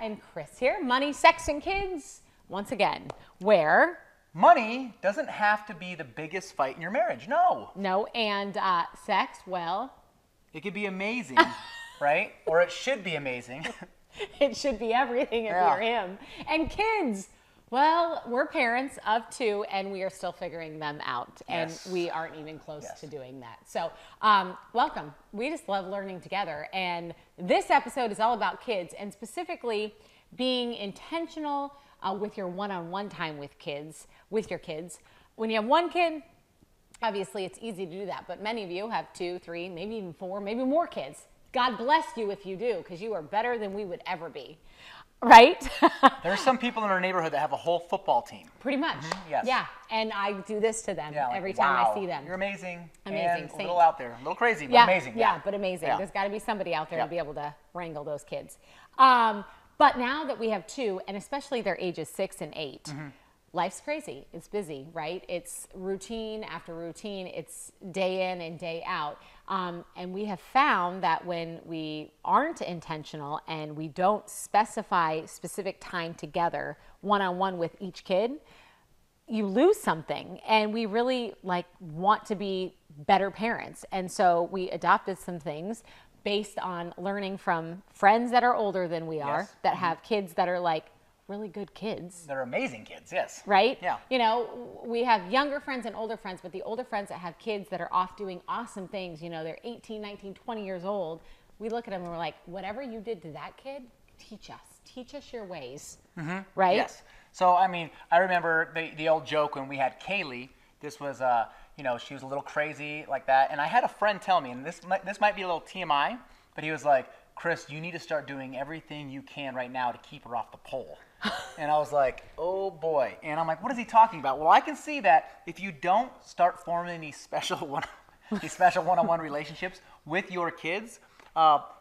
And Chris here, Money, Sex, and Kids, once again, where money doesn't have to be the biggest fight in your marriage. No. No, and sex, well, it could be amazing, right? Or it should be amazing. It should be everything if you're him. And kids, well, we're parents of 2, and we are still figuring them out, and we aren't even close to doing that. So, welcome. We just love learning together, and this episode is all about kids, and specifically being intentional with your one-on-one time with your kids. When you have one kid, obviously it's easy to do that, but many of you have 2, 3, maybe even 4, maybe more kids. God bless you if you do, because you are better than we would ever be. Right? There's some people in our neighborhood that have a whole football team. Pretty much. Yes. Yeah. And I do this to them every time I see them. You're amazing. Amazing. And a little out there. A little crazy, but amazing. Yeah, but amazing. Yeah. There's got to be somebody out there to be able to wrangle those kids. But now that we have 2, and especially their ages 6 and 8, life's crazy. It's busy, right? It's routine after routine. It's day in and day out. And we have found that when we aren't intentional and we don't specify specific time together, one-on-one with each kid, you lose something. And we really want to be better parents. And so we adopted some things based on learning from friends that are older than we are, that have kids that are really good kids. They're amazing kids, yes. Right? Yeah. You know, we have younger friends and older friends, but the older friends that have kids that are off doing awesome things, you know, they're 18, 19, 20 years old. We look at them and we're like, whatever you did to that kid, teach us your ways. Right? Yes. So, I mean, I remember the old joke when we had Kaylee. This was, you know, she was a little crazy like that. And I had a friend tell me, and this might be a little TMI, but he was like, Chris, you need to start doing everything you can right now to keep her off the pole. And I was like, oh boy. And I'm like, what is he talking about? Well, I can see that if you don't start forming these special one-on-one relationships with your kids,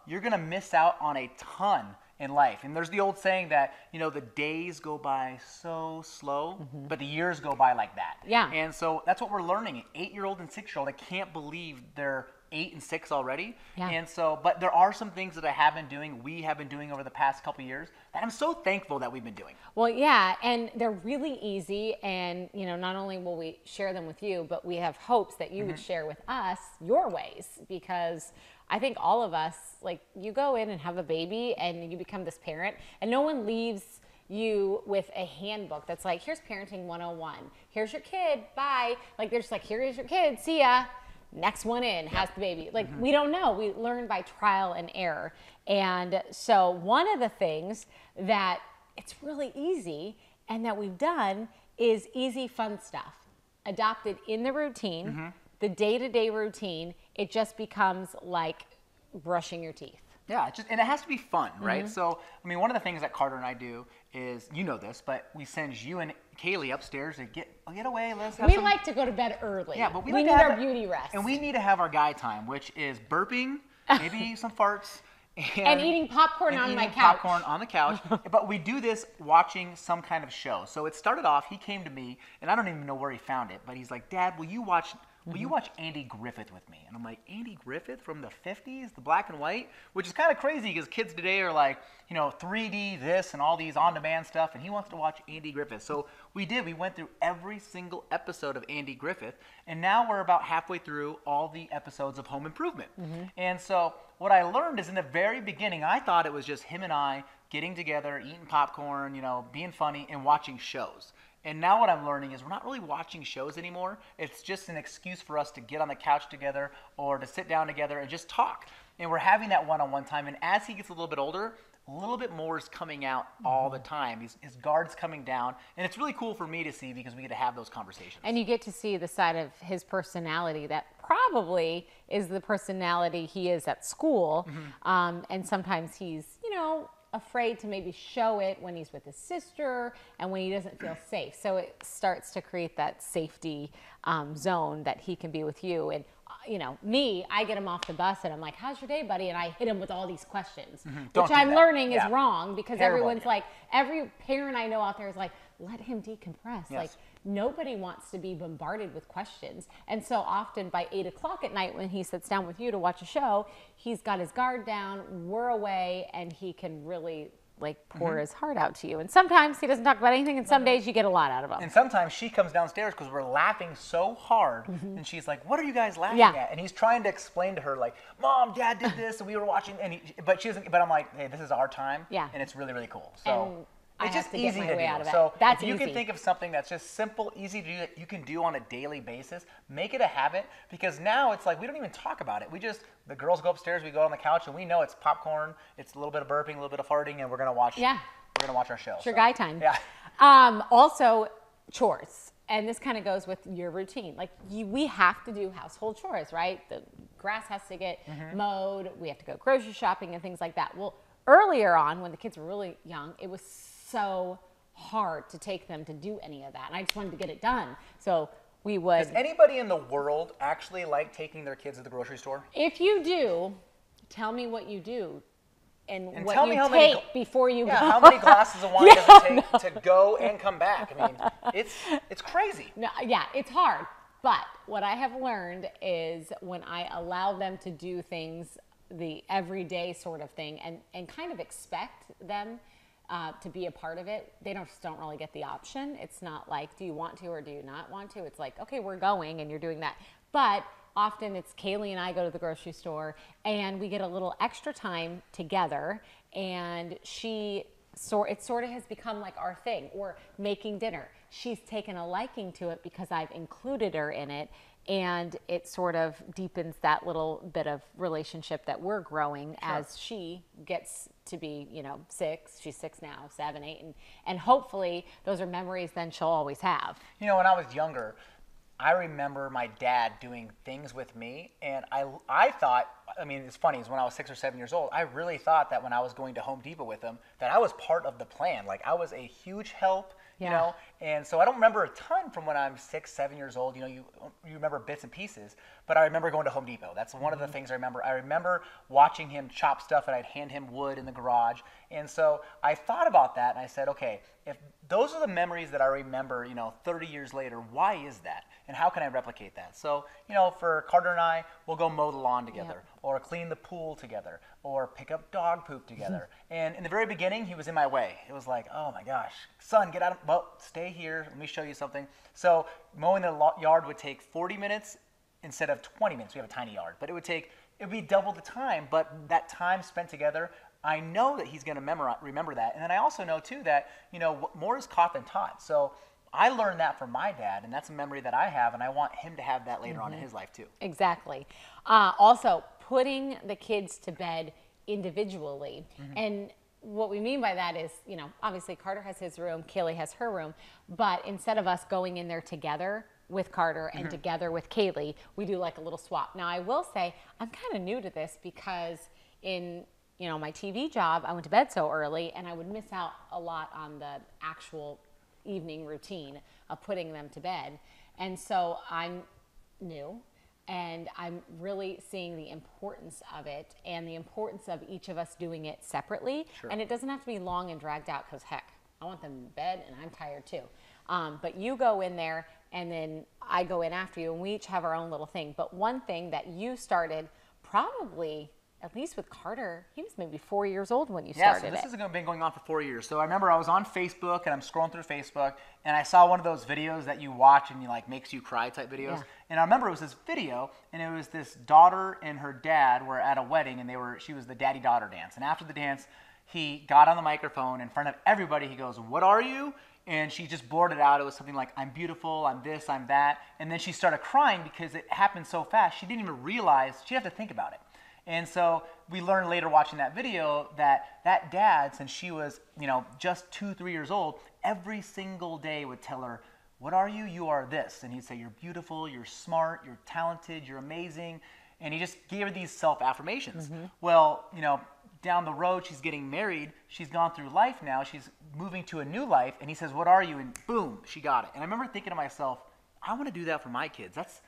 you're going to miss out on a ton in life. And there's the old saying that, you know, the days go by so slow, but the years go by like that. Yeah. And so that's what we're learning. 8-year-old and 6-year-old, I can't believe they're 8 and 6 already. Yeah. And so, but there are some things that we have been doing over the past couple of years that I'm so thankful that we've been doing. Well, yeah, and they're really easy, and you know, not only will we share them with you, but we have hopes that you would share with us your ways, because I think all of us, you go in and have a baby and you become this parent, and no one leaves you with a handbook that's like, here's parenting 101. Here's your kid, bye. They're just like, here is your kid, see ya. Next one in has the baby. We don't know. We learn by trial and error. And so one of the things that it's really easy and that we've done is easy, fun stuff. Adopted in the routine, the day-to-day routine, it just becomes like brushing your teeth. Yeah, and it has to be fun, right? So, I mean, one of the things that Carter and I do is, you know this, but we send you and Kaylee upstairs to get away. We like to go to bed early. Yeah, but we need our beauty rest. And we need to have our guy time, which is burping, maybe some farts, and eating popcorn on my couch. Popcorn on the couch. But we do this watching some kind of show. So it started off, he came to me, and I don't even know where he found it, but he's like, Dad, will you watch Andy Griffith with me? And I'm like, Andy Griffith from the 50s, the black and white? Which is kind of crazy because kids today are like, you know, 3D this and all these on-demand stuff, and he wants to watch Andy Griffith. So we did. We went through every single episode of Andy Griffith, and now we're about halfway through all the episodes of Home Improvement. And so what I learned is in the very beginning, I thought it was just him and I getting together, eating popcorn, you know, being funny, and watching shows. And now what I'm learning is we're not really watching shows anymore. It's just an excuse for us to get on the couch together or to sit down together and just talk. And we're having that one-on-one time. And as he gets a little bit older, a little bit more is coming out all the time. His guard's coming down. And it's really cool for me to see because we get to have those conversations. And you get to see the side of his personality that probably is the personality he is at school. And sometimes he's, you know, afraid to maybe show it when he's with his sister and when he doesn't feel safe. So it starts to create that safety zone that he can be with you. And you know, me, I get him off the bus and I'm like, how's your day, buddy? And I hit him with all these questions, which I'm learning is wrong, because everyone's like, every parent I know out there is like, let him decompress. Like, nobody wants to be bombarded with questions. And so often by 8 o'clock at night when he sits down with you to watch a show, he's got his guard down, we're away, and he can really like pour his heart out to you. And sometimes he doesn't talk about anything, and some days you get a lot out of him. And sometimes she comes downstairs because we're laughing so hard, and she's like, what are you guys laughing at? And he's trying to explain to her, like, Mom, Dad did this, and we were watching, and but she doesn't, but I'm like, hey, this is our time, and it's really, really cool. So it's just easy to do. So if you can think of something that's just simple, easy to do, that you can do on a daily basis, make it a habit, because now it's like we don't even talk about it. We just, the girls go upstairs, we go on the couch, and we know it's popcorn, it's a little bit of burping, a little bit of farting, and we're gonna watch. We're gonna watch our show. It's your guy time. Yeah. Also, chores. And this kind of goes with your routine. Like, we have to do household chores, right? The grass has to get mowed. We have to go grocery shopping and things like that. Well, earlier on, when the kids were really young, it was so hard to take them to do any of that. And I just wanted to get it done. So we would. Does anybody in the world actually like taking their kids to the grocery store? If you do, tell me what you do and what tell you me how take many, before you go. How many glasses of wine does it take to go and come back? I mean, it's crazy. No, yeah, it's hard. But what I have learned is when I allow them to do things, the everyday sort of thing, and kind of expect them to be a part of it, they don't really get the option. It's not like, do you want to or do you not want to? It's like, okay, we're going and you're doing that. But often it's Kaylee and I go to the grocery store and we get a little extra time together, and it sort of has become like our thing. Or making dinner. She's taken a liking to it because I've included her in it, and it sort of deepens that little bit of relationship that we're growing as she gets to be, 6. She's 6 now, 7, 8, and hopefully those are memories then she'll always have. When I was younger, I remember my dad doing things with me, and I thought, it's funny, is when I was 6 or 7 years old, I really thought that when I was going to Home Depot with him, that I was part of the plan. Like, I was a huge help, and so I don't remember a ton from when I'm 6, 7 years old. You remember bits and pieces, but I remember going to Home Depot. That's one of the things I remember. I remember watching him chop stuff, and I'd hand him wood in the garage. And so I thought about that, and I said, okay, if those are the memories that I remember, 30 years later, why is that? And how can I replicate that? So, for Carter and I, we'll go mow the lawn together, or clean the pool together, or pick up dog poop together. And in the very beginning, he was in my way. It was like, oh my gosh, son, get out of, well, stay here. Let me show you something. So mowing the yard would take 40 minutes instead of 20 minutes. We have a tiny yard, but it would be double the time. But that time spent together, I know that he's going to remember that. And then I also know too that, more is caught than taught. So I learned that from my dad, and that's a memory that I have, and I want him to have that later on in his life too. Exactly. Also, putting the kids to bed individually. And what we mean by that is, obviously Carter has his room, Kaylee has her room, but instead of us going in there together with Carter and together with Kaylee, we do like a little swap. Now, I will say, I'm kind of new to this because in my TV job, I went to bed so early, and I would miss out a lot on the actual evening routine of putting them to bed. And so I'm new, and I'm really seeing the importance of it and the importance of each of us doing it separately. And it doesn't have to be long and dragged out, because heck, I want them in bed and I'm tired too. But you go in there and then I go in after you, and we each have our own little thing. But one thing that you started, probably at least with Carter, he was maybe 4 years old when you started it. Yeah, so this has been going on for 4 years. So I remember I was on Facebook, and I'm scrolling through Facebook, and I saw one of those videos that you watch and makes you cry type videos. Yeah. And I remember it was this video, and it was this daughter and her dad were at a wedding, and she was the daddy-daughter dance. And after the dance, he got on the microphone in front of everybody. He goes, "What are you?" And she just blurted out. It was something like, "I'm beautiful, I'm this, I'm that." And then she started crying because it happened so fast. She didn't even realize, she had to think about it. And so we learned later watching that video that dad, since she was, just 2, 3 years old, every single day would tell her, "What are you? You are this." And he'd say, "You're beautiful, you're smart, you're talented, you're amazing." And he just gave her these self-affirmations. Well, down the road, she's getting married. She's gone through life now. She's moving to a new life. And he says, what are you? And boom, she got it. And I remember thinking to myself, I want to do that for my kids. That's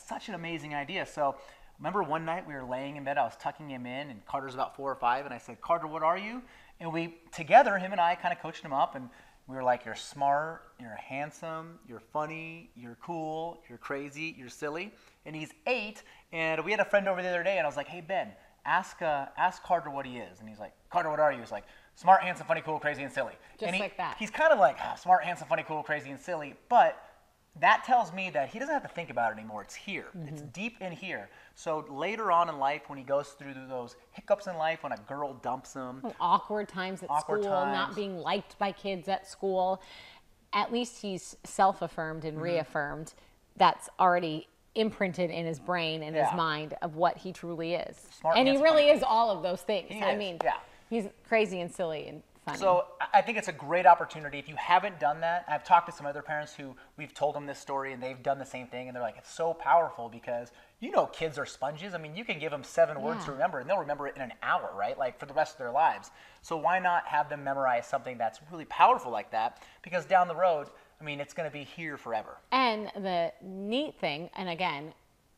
such an amazing idea. So remember one night we were laying in bed. I was tucking him in, and Carter's about 4 or 5. And I said, Carter, what are you? And we, together, him and I kind of coached him up. And we were like, you're smart, you're handsome, you're funny, you're cool, you're crazy, you're silly. And he's 8. And we had a friend over the other day, and I was like, hey, Ben, ask Carter what he is. And he's like, Carter, what are you? He's like, smart, handsome, funny, cool, crazy, and silly. Just like that. He's kind of like, smart, handsome, funny, cool, crazy, and silly. But that tells me that he doesn't have to think about it anymore. It's here. It's deep in here. So later on in life, when he goes through those hiccups in life, when a girl dumps him. Awkward times at school, not being liked by kids at school. At least he's self-affirmed and reaffirmed. That's already imprinted in his brain and his mind of what he truly is. Smart, and he handsome, really funny. is all of those things. I mean, he's crazy and silly and funny. So I think it's a great opportunity. If you haven't done that, I've talked to some other parents who we've told them this story and they've done the same thing, and they're like, it's so powerful because kids are sponges. I mean, you can give them 7 words to remember and they'll remember it in an hour, right? Like for the rest of their lives. So why not have them memorize something that's really powerful like that? Because down the road, I mean, it's going to be here forever. And the neat thing, and again,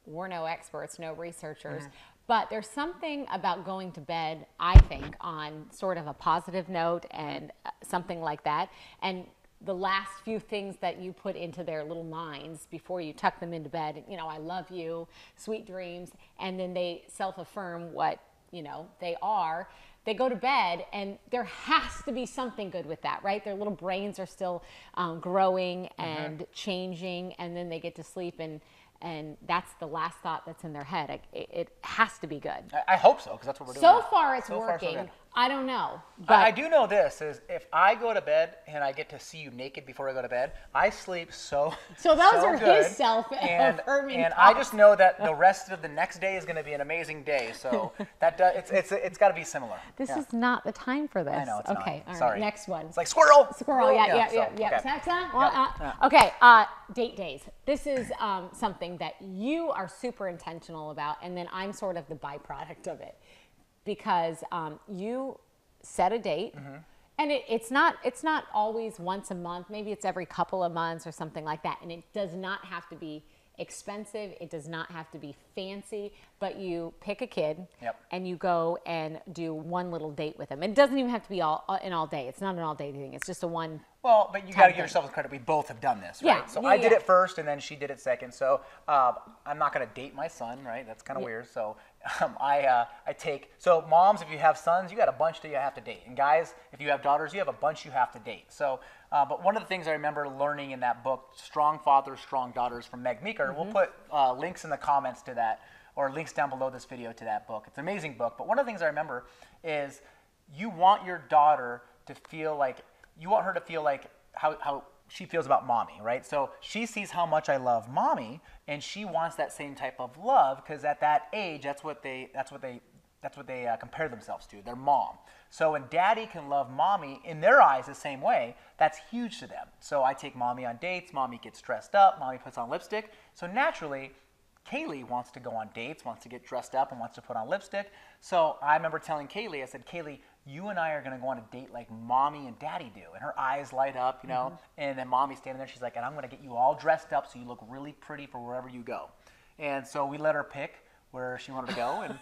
we're no experts, no researchers, but there's something about going to bed, I think, on sort of a positive note and something like that. And the last few things that you put into their little minds before you tuck them into bed, I love you, sweet dreams, and then they self-affirm what, they are. They go to bed, and there has to be something good with that, right? Their little brains are still growing and changing, and then they get to sleep, and that's the last thought that's in their head. It has to be good. I hope so, because that's what we're doing. So far, it's working. I don't know. But I do know this, is if I go to bed and I get to see you naked before I go to bed, I sleep so those are good. his self-affirming And thoughts. I just know that the rest of the next day is going to be an amazing day. So it's got to be similar. This is not the time for this. I know, it's okay, not. all right, Sorry. next one. It's like squirrel. Squirrel, yeah. Okay, date days. This is something that you are super intentional about, and then I'm sort of the byproduct of it. Because you set a date, and it's not always once a month. Maybe it's every couple of months or something like that. And it does not have to be expensive. It does not have to be fancy. But you pick a kid, and you go and do one little date with them. It doesn't even have to be an all day. It's not an all day thing. It's just a one. Well, but you got to give yourself credit. We both have done this, right? Yeah, So I did it first, and then she did it second. So I'm not going to date my son, right? That's kind of weird. So I take. So moms, if you have sons, you got a bunch that you have to date, and guys, if you have daughters, you have a bunch you have to date. So, but one of the things I remember learning in that book, Strong Fathers, Strong Daughters, from Meg Meeker. We'll put links in the comments to that, or links down below this video to that book. It's an amazing book. But one of the things I remember is you want your daughter to feel like. You want her to feel like how she feels about mommy, right? So she sees how much I love mommy, and she wants that same type of love because at that age, that's what they compare themselves to, their mom. So when daddy can love mommy in their eyes the same way, that's huge to them. So I take mommy on dates. Mommy gets dressed up. Mommy puts on lipstick. So naturally, Kaylee wants to go on dates, wants to get dressed up, and wants to put on lipstick. So I remember telling Kaylee, I said, Kaylee, you and I are going to go on a date like mommy and daddy do. And her eyes light up, and then mommy's standing there. She's like, and I'm going to get you all dressed up so you look really pretty for wherever you go. And so we let her pick where she wanted to go. And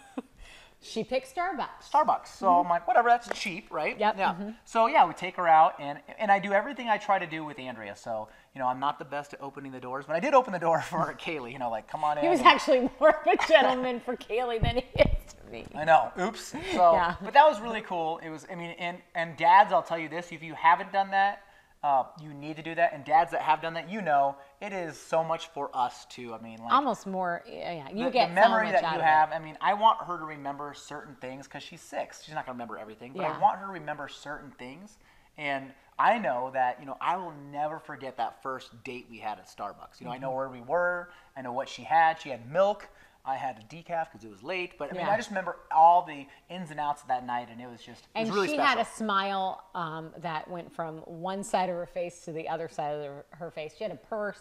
she picked Starbucks. So I'm like, whatever, that's cheap, right? Yep. Yeah. So yeah, we take her out, and I do everything I try to do with Andrea. So, I'm not the best at opening the doors, but I did open the door for Kaylee, like, come on in. He was actually more of a gentleman for Kaylee than he is to me. I know. Oops. So, but that was really cool. It was, and dads, I'll tell you this, if you haven't done that, you need to do that. And dads that have done that, it is so much for us too. Almost more, you get the memory so much that you out have. of it. I want her to remember certain things because she's 6. She's not going to remember everything, but I want her to remember certain things. And I know that, I will never forget that first date we had at Starbucks. I know where we were. I know what she had. She had milk. I had a decaf because it was late. But, I just remember all the ins and outs of that night, and it was really special. Had a smile that went from one side of her face to the other side of her face. She had a purse.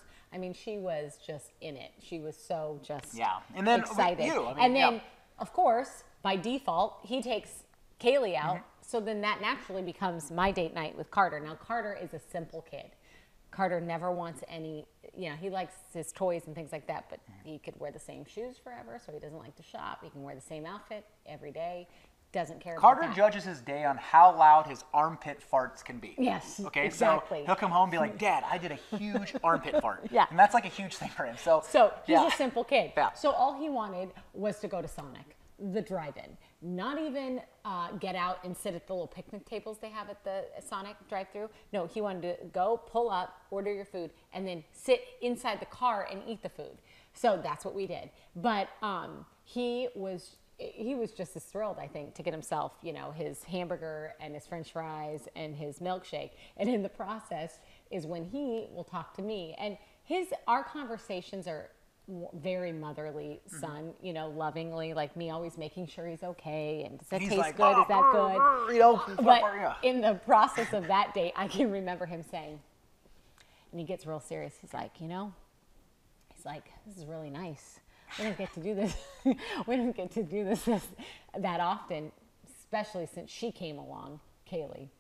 She was just in it. She was so just and then excited. you, Of course, by default, he takes Kaylee out. So then that naturally becomes my date night with Carter. Now, Carter is a simple kid. Carter never wants any, he likes his toys and things like that, but he could wear the same shoes forever, so he doesn't like to shop. He can wear the same outfit every day. Doesn't care Carter about that. judges his day on how loud his armpit farts can be. Yes, okay, exactly. So he'll come home and be like, Dad, I did a huge armpit fart. Yeah. And that's like a huge thing for him. So he's a simple kid. Yeah. So all he wanted was to go to Sonic, the drive-in. Not even get out and sit at the little picnic tables they have at the Sonic drive-thru. No, he wanted to go, pull up, order your food, and then sit inside the car and eat the food. So that's what we did. But he was just as thrilled, I think, to get himself, his hamburger and his French fries and his milkshake. And in the process is when he will talk to me. And our conversations are very motherly, son, lovingly, like me always making sure he's okay. And does that taste like, good? Is that good? But yeah. in the process of that day, I can remember him saying, and he gets real serious. He's like, this is really nice. We don't get to do this. We don't get to do this that often, especially since she came along, Kaylee.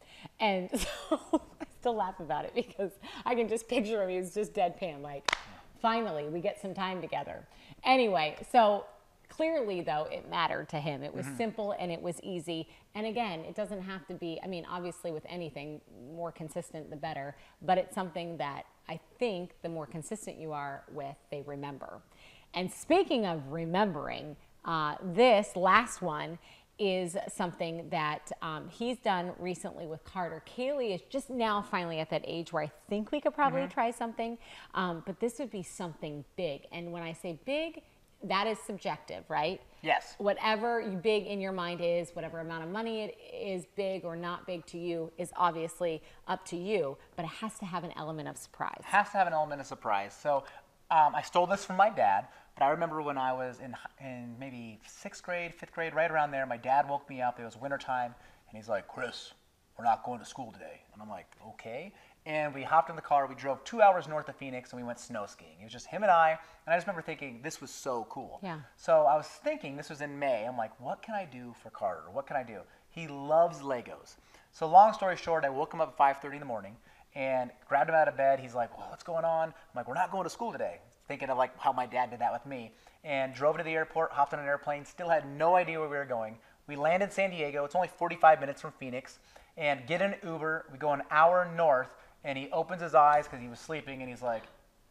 And so I still laugh about it because I can just picture him. He's just deadpan, like, finally, we get some time together. Anyway, so clearly, though, it mattered to him. It was simple and it was easy. And again, it doesn't have to be, obviously with anything, more consistent, the better. But it's something that I think the more consistent you are with, they remember. And speaking of remembering, this last one is something that he's done recently with Carter. Kaylee is just now finally at that age where I think we could probably try something, but this would be something big. And when I say big, that is subjective, right? Yes. Whatever big in your mind is, whatever amount of money it is big or not big to you is obviously up to you, but it has to have an element of surprise. It has to have an element of surprise. So I stole this from my dad. But I remember when I was in maybe 6th grade, 5th grade, right around there, my dad woke me up. It was wintertime, and he's like, Chris, we're not going to school today. And I'm like, okay. And we hopped in the car. We drove 2 hours north of Phoenix, and we went snow skiing. It was just him and I just remember thinking, this was so cool. Yeah. So I was thinking, this was in May. I'm like, what can I do for Carter? What can I do? He loves Legos. So long story short, I woke him up at 5:30 in the morning and grabbed him out of bed. He's like, well, what's going on? I'm like, we're not going to school today. Thinking of like how my dad did that with me, and drove to the airport, hopped on an airplane, still had no idea where we were going. We landed in San Diego. It's only 45 minutes from Phoenix, and get an Uber. We go an hour north, and he opens his eyes because he was sleeping, and he's like,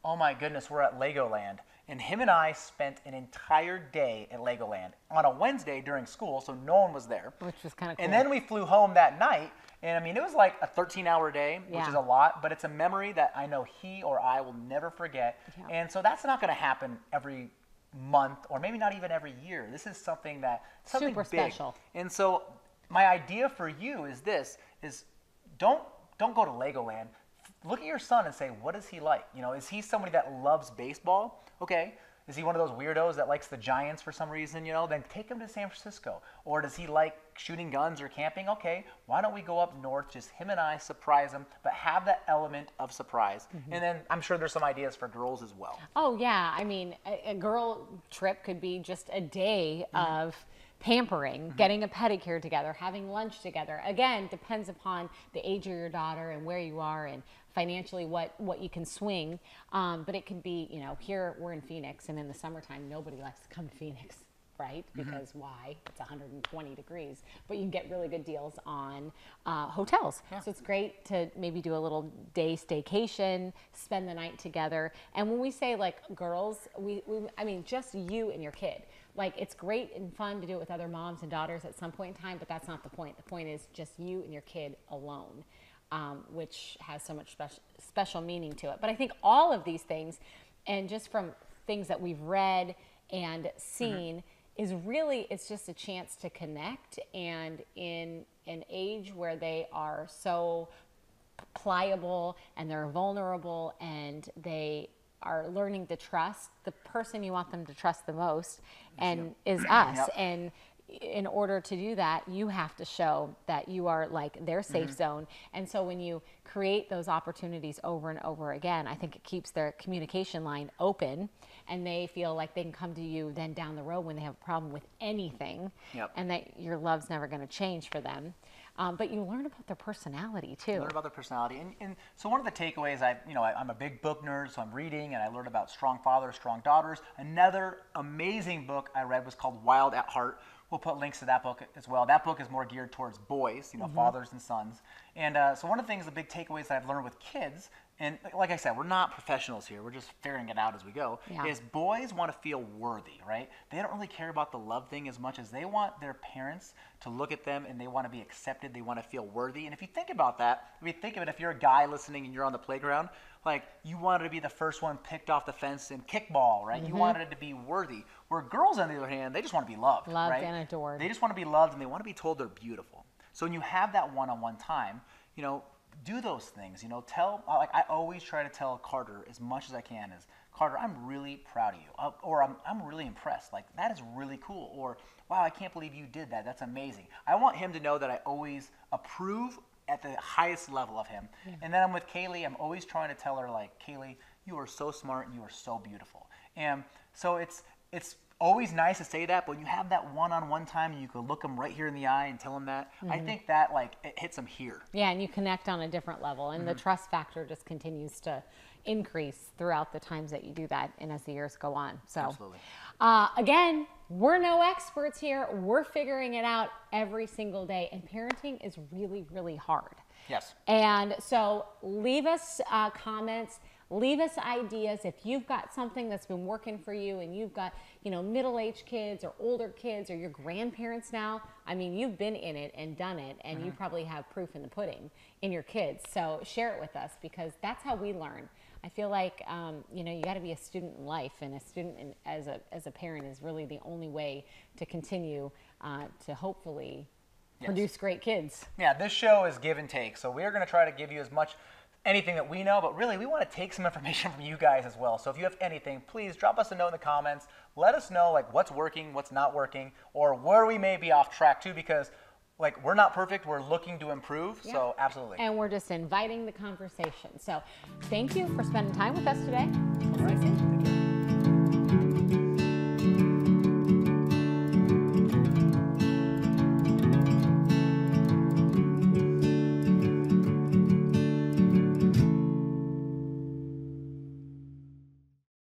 oh my goodness, we're at Legoland. And him and I spent an entire day at Legoland on a Wednesday during school, so no one was there. Which was kind of cool. And then we flew home that night, and it was like a 13-hour day, which is a lot, but it's a memory that I know he or I will never forget. Yeah. And so that's not going to happen every month or maybe not even every year. This is something super big. Special. And so my idea for you is don't go to Legoland. Look at your son and say, what is he like? Is he somebody that loves baseball? Okay. Is he one of those weirdos that likes the Giants for some reason? Then take him to San Francisco. Or does he like shooting guns or camping? Okay, why don't we go up north, just him and I, surprise him, but have that element of surprise. And then I'm sure there's some ideas for girls as well. Oh, yeah. A girl trip could be just a day of pampering, getting a pedicure together, having lunch together. Again, depends upon the age of your daughter and where you are and financially what you can swing. But it could be, here we're in Phoenix, and in the summertime, nobody likes to come to Phoenix, right? Because why? It's 120 degrees. But you can get really good deals on hotels. Yeah. So it's great to maybe do a little day staycation, spend the night together. And when we say like girls, I mean just you and your kid. Like, it's great and fun to do it with other moms and daughters at some point in time, but that's not the point. The point is just you and your kid alone, which has so much special meaning to it. But I think all of these things, and just from things that we've read and seen, is really, it's just a chance to connect. And in an age where they are so pliable and they're vulnerable and they are learning to trust, the person you want them to trust the most and is us. And in order to do that, you have to show that you are like their safe zone. And so when you create those opportunities over and over again, I think it keeps their communication line open, and they feel like they can come to you then down the road when they have a problem with anything, and that your love's never going to change for them. But you learn about their personality too. Learn about their personality, and so one of the takeaways, I'm a big book nerd, so I'm reading, and I learned about strong fathers, strong daughters. Another amazing book I read was called Wild at Heart. We'll put links to that book as well. That book is more geared towards boys, fathers and sons. And so one of the things, the big takeaways that I've learned with kids, and like I said, we're not professionals here, we're just figuring it out as we go, is boys want to feel worthy, right? They don't really care about the love thing as much as they want their parents to look at them and they want to be accepted, they want to feel worthy. And if you think about that, if you're a guy listening and you're on the playground, like you wanted to be the first one picked off the fence in kickball, right? You wanted it to be worthy. Where girls, on the other hand, they just want to be loved, right? And adored. They just want to be loved and they want to be told they're beautiful. So when you have that one-on-one time, do those things. I always try to tell Carter as much as I can is, Carter, I'm really proud of you, or I'm really impressed. Like, that is really cool, or wow, I can't believe you did that. That's amazing. I want him to know that I always approve at the highest level of him. And then I'm with Kaylee, I'm always trying to tell her, like, Kaylee, you are so smart and you are so beautiful. And so it's always nice to say that, but when you have that one-on-one time and you can look them right here in the eye and tell them that, I think that, like, it hits them here. Yeah, and you connect on a different level, and the trust factor just continues to increase throughout the times that you do that and as the years go on. So, absolutely. Again, we're no experts here. We're figuring it out every single day, and parenting is really, really hard. Yes. And so leave us comments, leave us ideas. If you've got something that's been working for you and you've got, middle-aged kids or older kids or your grandparents now, I mean, you've been in it and done it, and you probably have proof in the pudding in your kids. So share it with us, because that's how we learn. I feel like, you got to be a student in life, and a student as a parent is really the only way to continue to hopefully produce great kids. Yeah, this show is give and take. So we're going to try to give you as much anything that we know, but really we want to take some information from you guys as well. So if you have anything, please drop us a note in the comments. Let us know, like, what's working, what's not working, or where we may be off track too, because like, we're not perfect, we're looking to improve. So absolutely. And we're just inviting the conversation. So thank you for spending time with us today. We'll see you soon.